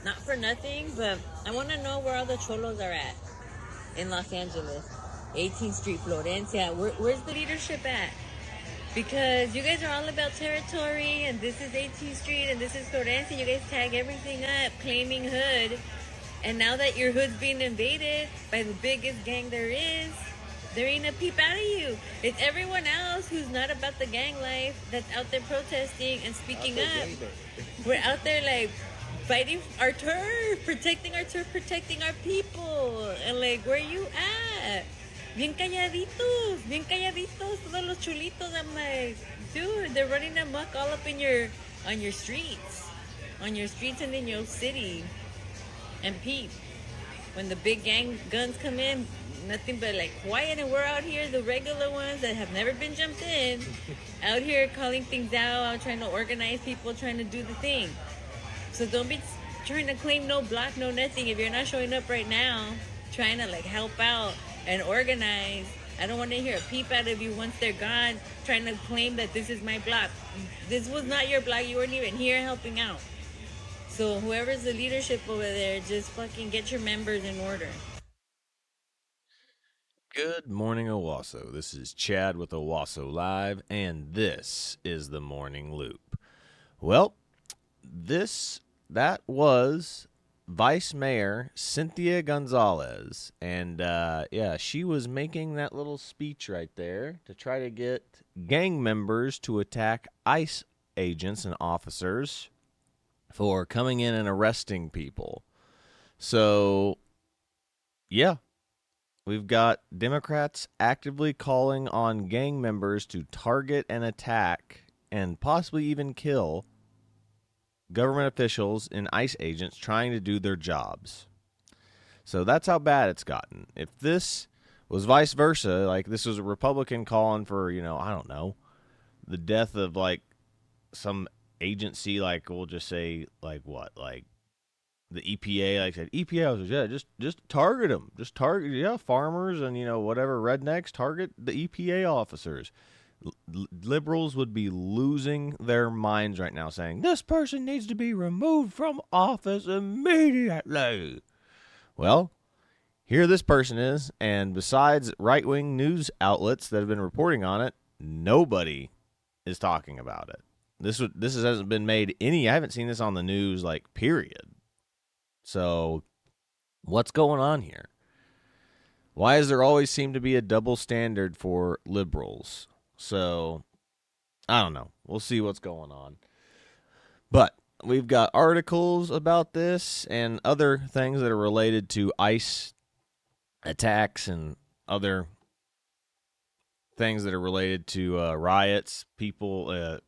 Not for nothing, but I want to know where all the cholos are at in Los Angeles. 18th Street, Florencia. Where's the leadership at? Because you guys are all about territory, and this is 18th Street, and this is Florencia. You guys tag everything up, claiming hood. And now that your hood's being invaded by the biggest gang there is, there ain't a peep out of you. It's everyone else who's not about the gang life that's out there protesting and speaking up. We're out there like fighting our turf, protecting our people. And like, where you at? Bien calladitos, todos los chulitos. I'm like, dude, they're running amok all up in on your streets, and in your city. And peep, when the big gang guns come in, nothing but like quiet, and we're out here, the regular ones that have never been jumped in, out here calling things out, trying to organize people, trying to do the thing. So don't be trying to claim no block, no nothing. If you're not showing up right now, trying to like help out and organize, I don't want to hear a peep out of you once they're gone, trying to claim that this is my block. This was not your block. You weren't even here helping out. So whoever's the leadership over there, just fucking get your members in order. Good morning, Owasso. This is Chad with Owasso Live, and this is the Morning Loop. Well, that was Vice Mayor Cynthia Gonzalez, and she was making that little speech right there to try to get gang members to attack ICE agents and officers for coming in and arresting people. So, yeah, we've got Democrats actively calling on gang members to target and attack and possibly even kill government officials and ICE agents trying to do their jobs. So that's how bad it's gotten. If this was vice versa, like this was a Republican calling for, I don't know, the death of like some agency, like we'll just say like what, like the EPA, like I said, EPA officers, just target them, just target, farmers and whatever rednecks, target the EPA officers. Liberals would be losing their minds right now, saying this person needs to be removed from office immediately. Well, here this person is, and besides right-wing news outlets that have been reporting on it, nobody is talking about it. This hasn't been made any. I haven't seen this on the news, like period. So, what's going on here? Why does there always seem to be a double standard for liberals? So, I don't know. We'll see what's going on. But we've got articles about this and other things that are related to ICE attacks and other things that are related to riots, people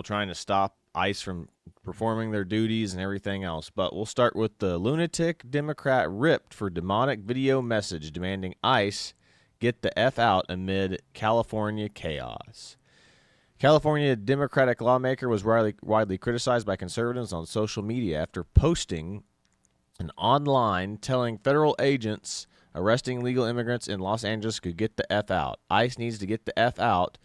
trying to stop ICE from performing their duties and everything else. But we'll start with the lunatic Democrat ripped for demonic video message demanding ICE get the F out amid California chaos. California Democratic lawmaker was widely criticized by conservatives on social media after posting an online telling federal agents arresting illegal immigrants in Los Angeles could get the F out. ICE needs to get the F out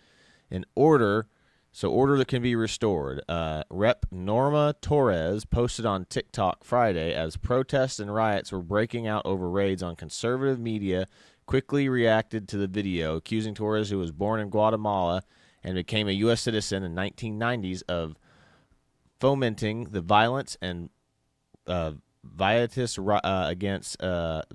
in order that can be restored. Rep. Norma Torres posted on TikTok Friday as protests and riots were breaking out over raids on conservative media quickly reacted to the video, accusing Torres, who was born in Guatemala and became a U.S. citizen in 1990s, of fomenting the violence and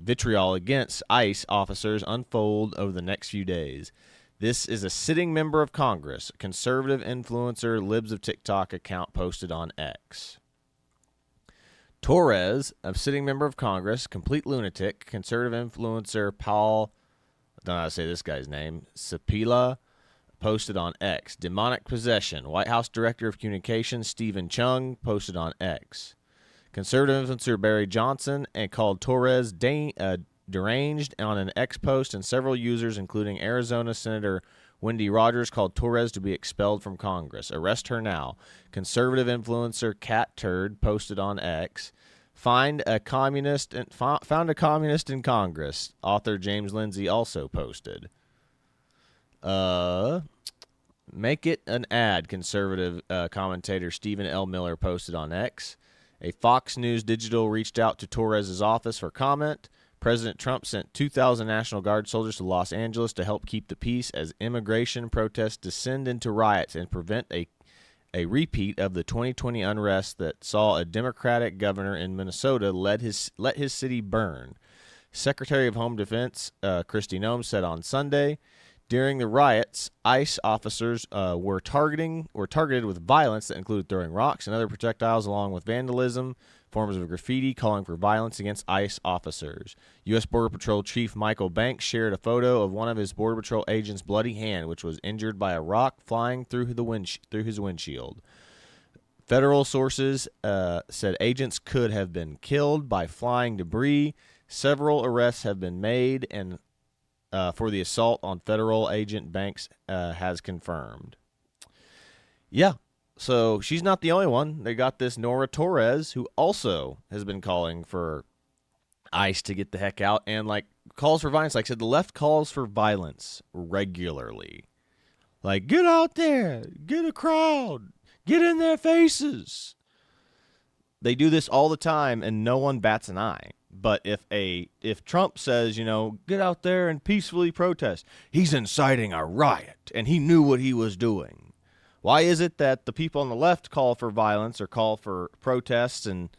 vitriol against ICE officers unfold over the next few days. This is a sitting member of Congress, a conservative influencer, Libs of TikTok account posted on X. Torres, a sitting member of Congress, complete lunatic, conservative influencer Paul, I don't know how to say this guy's name, Sapila, posted on X. Demonic possession. White House Director of Communications Stephen Chung posted on X. Conservative influencer Barry Johnson and called Torres deranged on an X post, and several users, including Arizona Senator Wendy Rogers, called Torres to be expelled from Congress. Arrest her now. Conservative influencer Cat Turd posted on X. Found a communist in Congress. Author James Lindsay also posted. Make it an ad, conservative commentator Stephen L. Miller posted on X. A Fox News Digital reached out to Torres's office for comment. President Trump sent 2,000 National Guard soldiers to Los Angeles to help keep the peace as immigration protests descend into riots and prevent a repeat of the 2020 unrest that saw a Democratic governor in Minnesota let his city burn. Secretary of Home Defense Kristi Noem said on Sunday, during the riots, ICE officers were targeted with violence that included throwing rocks and other projectiles, along with vandalism, forms of graffiti calling for violence against ICE officers. U.S. Border Patrol Chief Michael Banks shared a photo of one of his Border Patrol agents' bloody hand, which was injured by a rock flying through his windshield. Federal sources said agents could have been killed by flying debris. Several arrests have been made, and for the assault on federal agent, Banks has confirmed. Yeah, so she's not the only one. They got this Nora Torres, who also has been calling for ICE to get the heck out, and like calls for violence. Like I said, the left calls for violence regularly. Like, get out there, get a crowd, get in their faces. They do this all the time, and no one bats an eye. But if Trump says, get out there and peacefully protest, he's inciting a riot, and he knew what he was doing. Why is it that the people on the left call for violence or call for protests and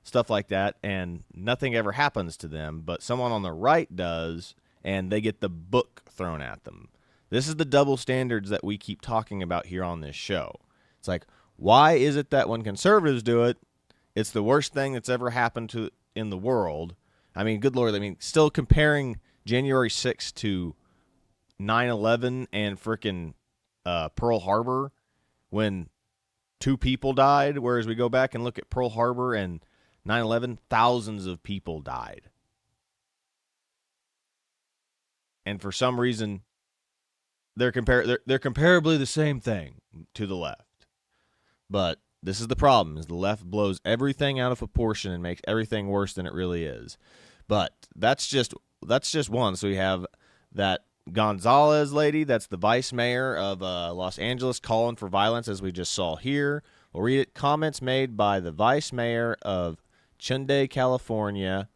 stuff like that, and nothing ever happens to them, but someone on the right does, and they get the book thrown at them? This is the double standards that we keep talking about here on this show. It's like, why is it that when conservatives do it, it's the worst thing that's ever happened in the world? I mean, good Lord, still comparing January 6th to 9/11 and frickin' Pearl Harbor when 2 people died, whereas we go back and look at Pearl Harbor and 9/11, thousands of people died. And for some reason, they're comparably the same thing to the left. But this is the problem, is the left blows everything out of proportion and makes everything worse than it really is. But that's just one. So we have that Gonzalez lady, that's the vice mayor of Los Angeles, calling for violence, as we just saw here. We'll read it. Comments made by the vice mayor of Chunde, California,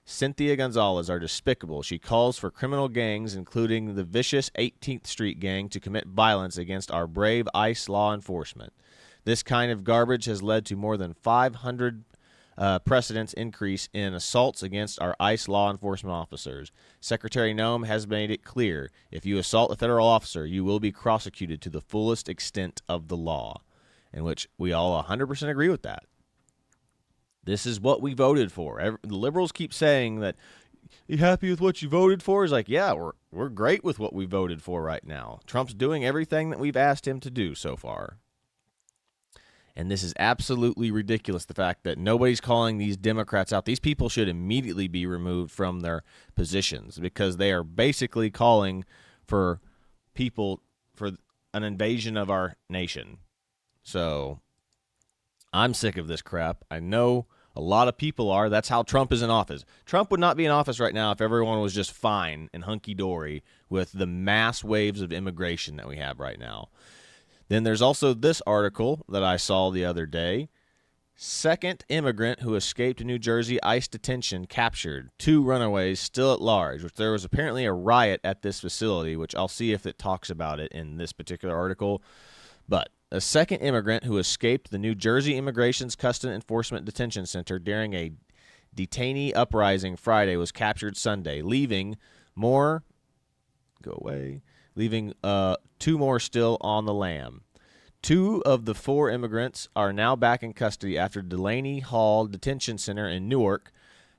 Cynthia Gonzalez, are despicable. She calls for criminal gangs, including the vicious 18th Street gang, to commit violence against our brave ICE law enforcement. This kind of garbage has led to more than 500 precedents increase in assaults against our ICE law enforcement officers. Secretary Noem has made it clear, if you assault a federal officer, you will be prosecuted to the fullest extent of the law, in which we all 100% agree with that. This is what we voted for. The liberals keep saying that, you happy with what you voted for? It's like, yeah, we're great with what we voted for right now. Trump's doing everything that we've asked him to do so far. And this is absolutely ridiculous, the fact that nobody's calling these Democrats out. These people should immediately be removed from their positions, because they are basically calling for an invasion of our nation. So I'm sick of this crap. I know a lot of people are. That's how Trump is in office. Trump would not be in office right now if everyone was just fine and hunky-dory with the mass waves of immigration that we have right now. Then there's also this article that I saw the other day. Second immigrant who escaped New Jersey ICE detention captured. 2 runaways still at large, which there was apparently a riot at this facility, which I'll see if it talks about it in this particular article. But a second immigrant who escaped the New Jersey Immigration's Customs Enforcement Detention Center during a detainee uprising Friday was captured Sunday, leaving 2 more still on the lam. 2 of the 4 immigrants are now back in custody after Delaney Hall Detention Center in Newark,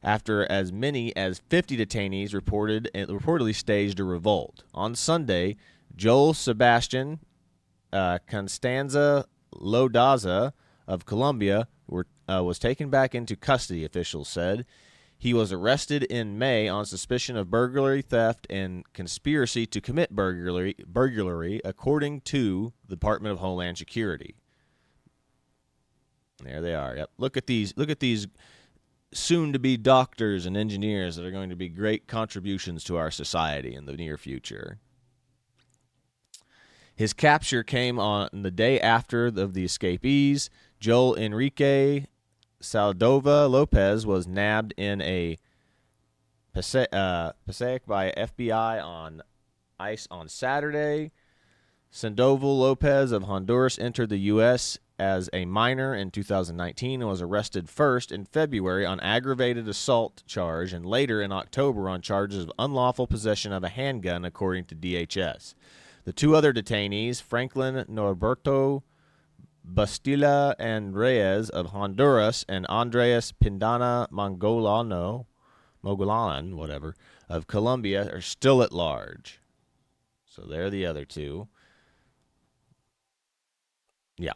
after as many as 50 detainees reportedly staged a revolt. On Sunday, Joel Sebastian Constanza Lodaza of Colombia was taken back into custody, officials said. He was arrested in May on suspicion of burglary, theft, and conspiracy to commit burglary, according to the Department of Homeland Security. There they are. Yep. Look at these soon-to-be doctors and engineers that are going to be great contributions to our society in the near future. His capture came on the day after of the escapees. Joel Enrique Saldova Lopez was nabbed in a Passaic by FBI on ICE on Saturday. Sandoval Lopez of Honduras entered the U.S. as a minor in 2019 and was arrested first in February on aggravated assault charge and later in October on charges of unlawful possession of a handgun, according to DHS. The two other detainees, Franklin Norberto Bastila and Reyes of Honduras and Andres Pindana Mogolan, of Colombia, are still at large. So they're the other two. Yeah.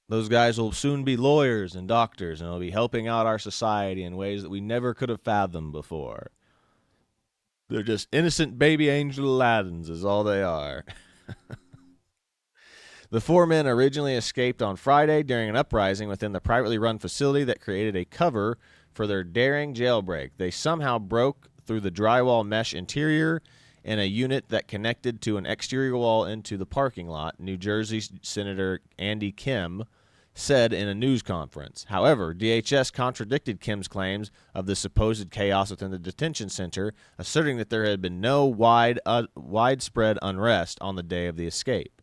Those guys will soon be lawyers and doctors, and they'll be helping out our society in ways that we never could have fathomed before. They're just innocent baby angel Aladdins is all they are. The four men originally escaped on Friday during an uprising within the privately run facility that created a cover for their daring jailbreak. They somehow broke through the drywall mesh interior in a unit that connected to an exterior wall into the parking lot, New Jersey Senator Andy Kim said in a news conference. However, DHS contradicted Kim's claims of the supposed chaos within the detention center, asserting that there had been no widespread unrest on the day of the escape.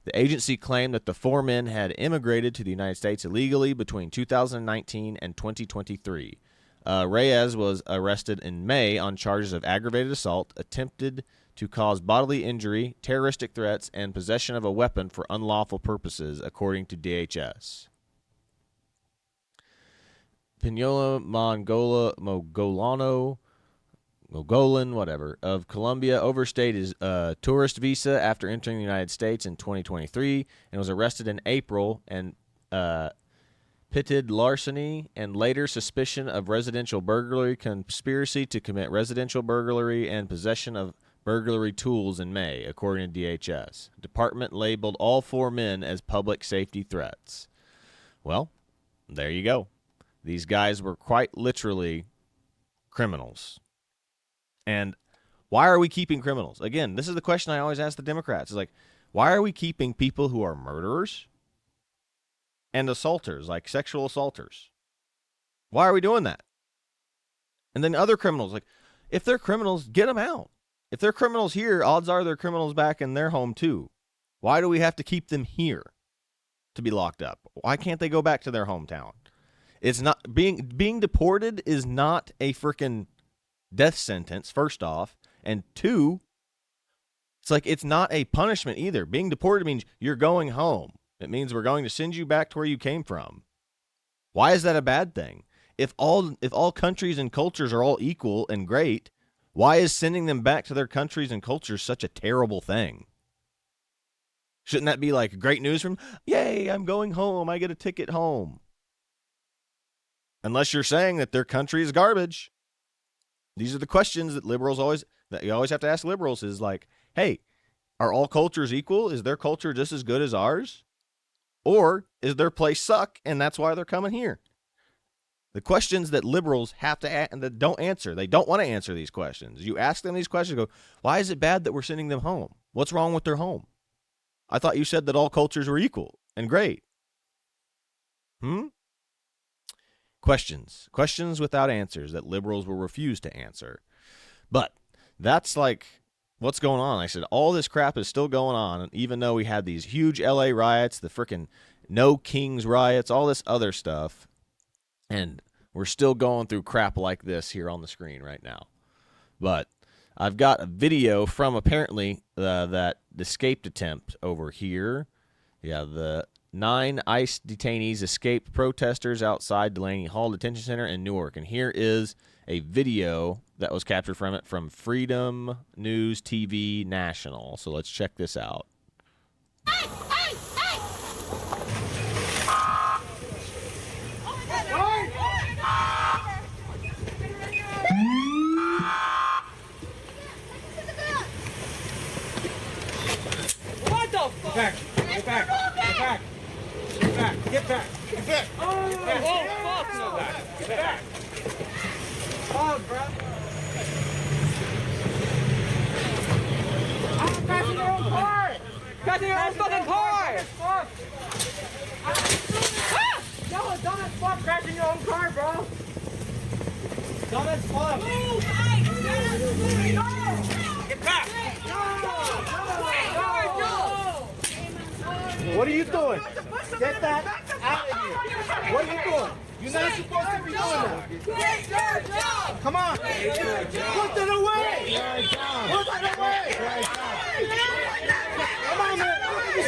The agency claimed that the four men had immigrated to the United States illegally between 2019 and 2023. Reyes was arrested in May on charges of aggravated assault, attempted to cause bodily injury, terroristic threats, and possession of a weapon for unlawful purposes, according to DHS. Pinola Mogolan, of Colombia, overstayed his tourist visa after entering the United States in 2023 and was arrested in April and pitted larceny and later suspicion of residential burglary, conspiracy to commit residential burglary, and possession of burglary tools in May, according to DHS. Department labeled all four men as public safety threats. Well, there you go. These guys were quite literally criminals. And why are we keeping criminals? Again, this is the question I always ask the Democrats. It's like, why are we keeping people who are murderers and assaulters, like sexual assaulters? Why are we doing that? And then other criminals, like, if they're criminals, get them out. If they're criminals here, odds are they're criminals back in their home too. Why do we have to keep them here to be locked up? Why can't they go back to their hometown? It's not being deported is not a freaking death sentence, first off, and two, it's like it's not a punishment either. Being deported means you're going home. It means we're going to send you back to where you came from. Why is that a bad thing? If all countries and cultures are all equal and great, why is sending them back to their countries and cultures such a terrible thing? Shouldn't that be like great news from, yay, I'm going home, I get a ticket home? Unless you're saying that their country is garbage. These are the questions that you always have to ask liberals is like, hey, are all cultures equal? Is their culture just as good as ours? Or is their place suck and that's why they're coming here? The questions that liberals have to and that don't answer. They don't want to answer these questions. You ask them these questions, go, why is it bad that we're sending them home? What's wrong with their home? I thought you said that all cultures were equal and great. Questions without answers that liberals will refuse to answer. But that's like what's going on. Like I said, all this crap is still going on, and even though we had these huge LA riots, the freaking No Kings riots, all this other stuff, and we're still going through crap like this here on the screen right now. But I've got a video from apparently that escaped attempt over here. Yeah, the 9 ICE detainees escaped protesters outside Delaney Hall Detention Center in Newark. And here is a video that was captured from it from Freedom News TV National. So let's check this out. Hey, hey, hey! What the fuck? Get back! Get back! Get back! Get back! Get back! Get back! Oh, fuck no! Get back! Oh, bro! I'm passing your own car! Passing your own fucking car! Ah! in your own car, bro. Dumbass fuck. Get back. What are you doing? Get that out of here. What are you doing? You're not supposed to be doing that. Come on. Put it away. Put it away. Come on, man. Look at your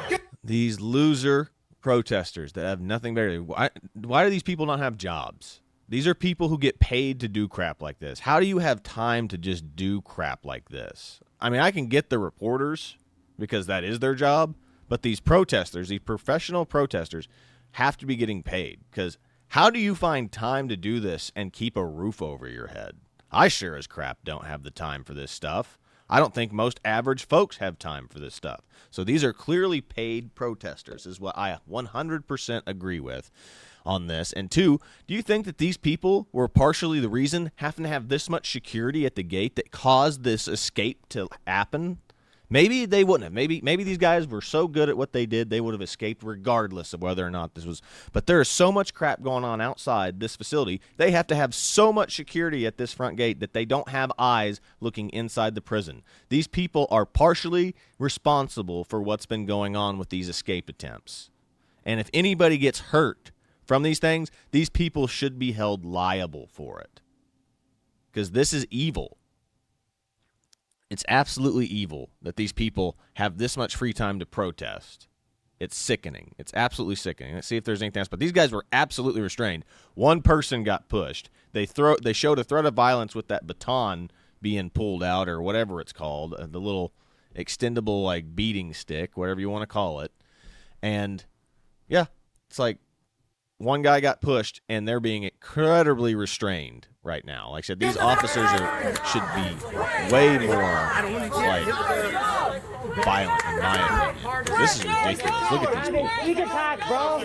skin. These loser protesters that have nothing better. Why do these people not have jobs? These are people who get paid to do crap like this. How do you have time to just do crap like this? I mean, I can get the reporters because that is their job, but these protesters, these professional protesters, have to be getting paid, because how do you find time to do this and keep a roof over your head? I sure as crap don't have the time for this stuff. I don't think most average folks have time for this stuff. So these are clearly paid protesters, is what I 100% agree with on this. And two, do you think that these people were partially the reason having to have this much security at the gate that caused this escape to happen? Maybe they wouldn't have. Maybe these guys were so good at what they did, they would have escaped regardless of whether or not this was. But there is so much crap going on outside this facility. They have to have so much security at this front gate that they don't have eyes looking inside the prison. These people are partially responsible for what's been going on with these escape attempts. And if anybody gets hurt from these things, these people should be held liable for it. Because this is evil. It's absolutely evil that these people have this much free time to protest. It's sickening. It's absolutely sickening. Let's see if there's anything else. But these guys were absolutely restrained. One person got pushed. They showed a threat of violence with that baton being pulled out, or whatever it's called, the little extendable like beating stick, whatever you want to call it. And yeah, it's like one guy got pushed, and they're being incredibly restrained right now. Like I said, these officers should be way more like violent, in my opinion. This is ridiculous. Look at these people. Sneak attack, bro.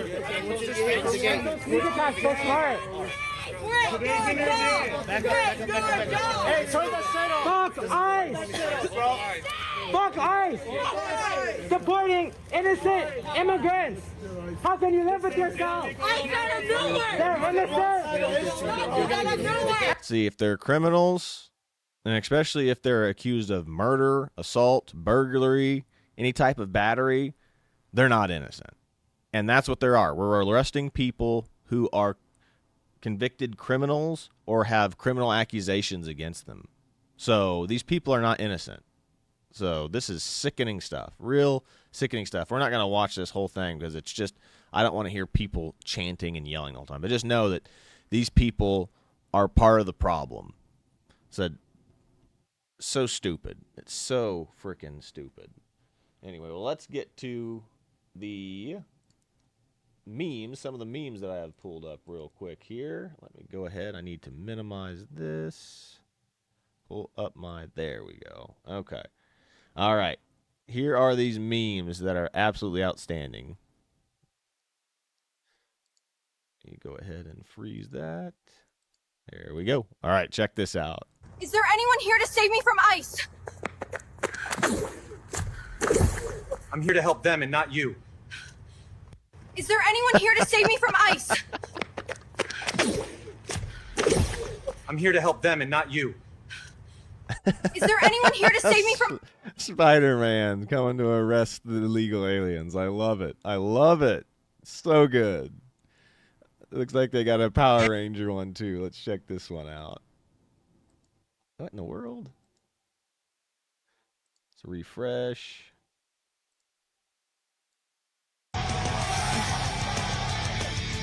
Sneak attack so smart. Hey, turn the shit off. Fuck ICE. Fuck ICE. Supporting innocent immigrants. How can you live with yourself? They're innocent. See, if they're criminals, and especially if they're accused of murder, assault, burglary, any type of battery, they're not innocent. And that's what they are. We're arresting people who are convicted criminals or have criminal accusations against them. So these people are not innocent. So this is sickening stuff, real sickening stuff. We're not going to watch this whole thing because it's just, I don't want to hear people chanting and yelling all the time. But just know that these people are part of the problem. So stupid. It's so freaking stupid. Anyway, well, let's get to the memes, some of the memes that I have pulled up real quick here. Let me go ahead. I need to minimize this. Pull up there we go. Okay. All right. Here are these memes that are absolutely outstanding. You go ahead and freeze that. There we go. All right, check this out. Is there anyone here to save me from ICE? I'm here to help them and not you. Is there anyone here to save me from ICE? I'm here to help them and not you. Is there anyone here to save me from... Spider-Man coming to arrest the illegal aliens. I love it. I love it. So good. It looks like they got a Power Ranger one too. Let's check this one out. What in the world? Let's refresh.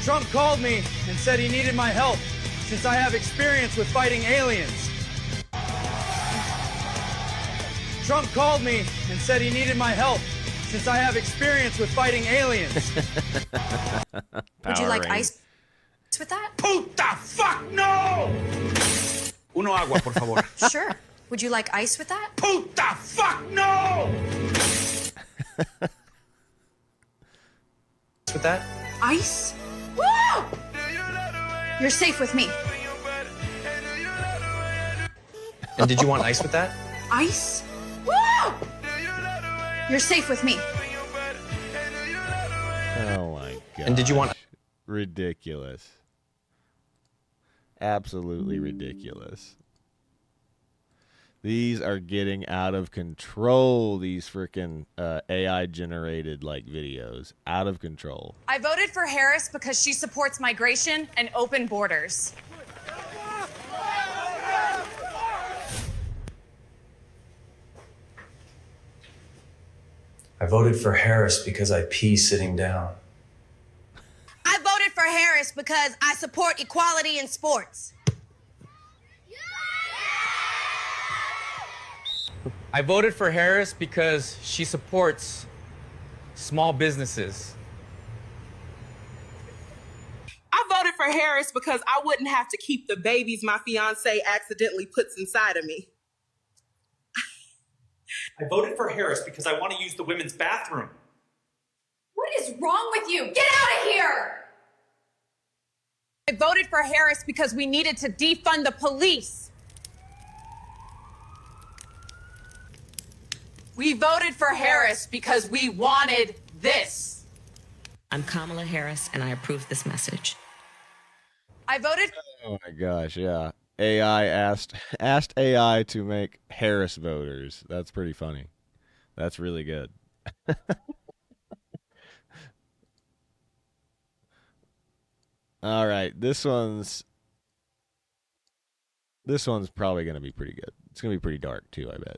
Trump called me and said he needed my help since I have experience with fighting aliens. Trump called me and said he needed my help since I have experience with fighting aliens. Would you like ice with that? Puta fuck no! Uno agua, por favor. Sure. Would you like ice with that? Puta fuck no! With that? Ice? Woo! You're safe with me. And did you want ice with that? Ice? Woo! You're safe with me. Oh my god. And did you want... Ridiculous. Absolutely ridiculous. These are getting out of control, these freaking AI generated like videos. Out of control. I voted for Harris because she supports migration and open borders. I voted for Harris because I pee sitting down. I voted for Harris because I support equality in sports. I voted for Harris because she supports small businesses. I voted for Harris because I wouldn't have to keep the babies my fiance accidentally puts inside of me. I voted for Harris because I want to use the women's bathroom. What is wrong with you? Get out of here! I voted for Harris because we needed to defund the police. We voted for Harris because we wanted this. I'm Kamala Harris, and I approve this message. I voted. Oh my gosh, yeah. AI asked AI to make Harris voters. That's pretty funny. That's really good. All right, this one's probably going to be pretty good. It's going to be pretty dark too, I bet.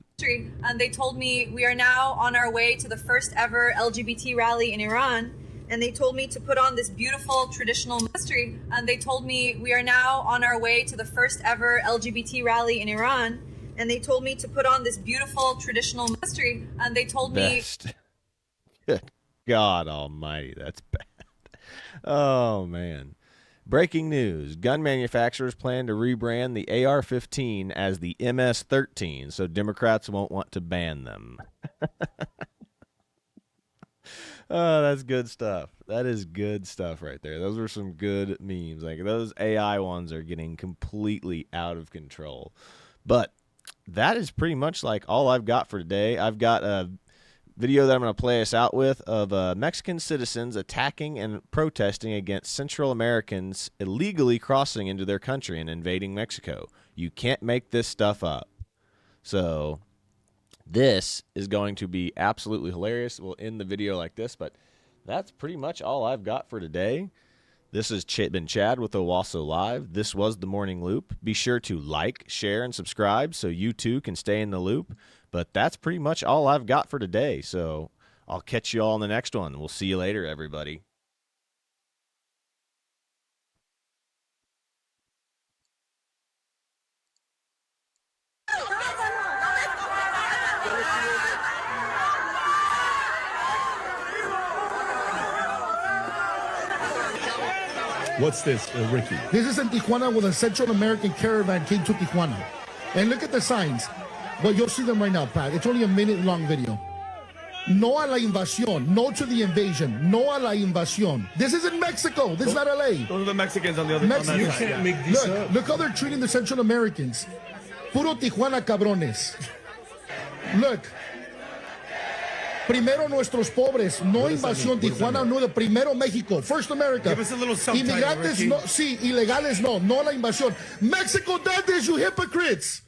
And they told me we are now on our way to the first ever LGBT rally in Iran. And they told me to put on this beautiful traditional history. And they told me we are now on our way to the first ever LGBT rally in Iran. And they told me to put on this beautiful traditional history. And they told Best. me. Good God Almighty, that's bad. Oh man. Breaking news. Gun manufacturers plan to rebrand the AR-15 as the MS-13, so Democrats won't want to ban them. Oh, that's good stuff. That is good stuff right there. Those were some good memes. Like those AI ones are getting completely out of control. But that is pretty much like all I've got for today. I've got a video that I'm going to play us out with of Mexican citizens attacking and protesting against Central Americans illegally crossing into their country and invading Mexico. You can't make this stuff up. So this is going to be absolutely hilarious. We'll end the video like this, but that's pretty much all I've got for today. This has been Chad with Owasso Live. This was The Morning Loop. Be sure to like, share, and subscribe so you too can stay in the loop. But that's pretty much all I've got for today. So I'll catch you all in the next one. We'll see you later, everybody. What's this, Ricky? This is in Tijuana when a Central American caravan came to Tijuana. And look at the signs. But you'll see them right now, Pat. It's only a minute-long video. No a la invasión. No to the invasion. No a la invasión. This is in Mexico. This is not LA. Those are the Mexicans on the other side. You can't make these up. Look how they're treating the Central Americans. Puro Tijuana cabrones. Look. Primero nuestros pobres, no invasión. Tijuana, no, primero México, first America. Give us a little subtitle, Inmigrantes, Ricky. no, sí, ilegales, no, no la invasión. Mexico did this, you hypocrites.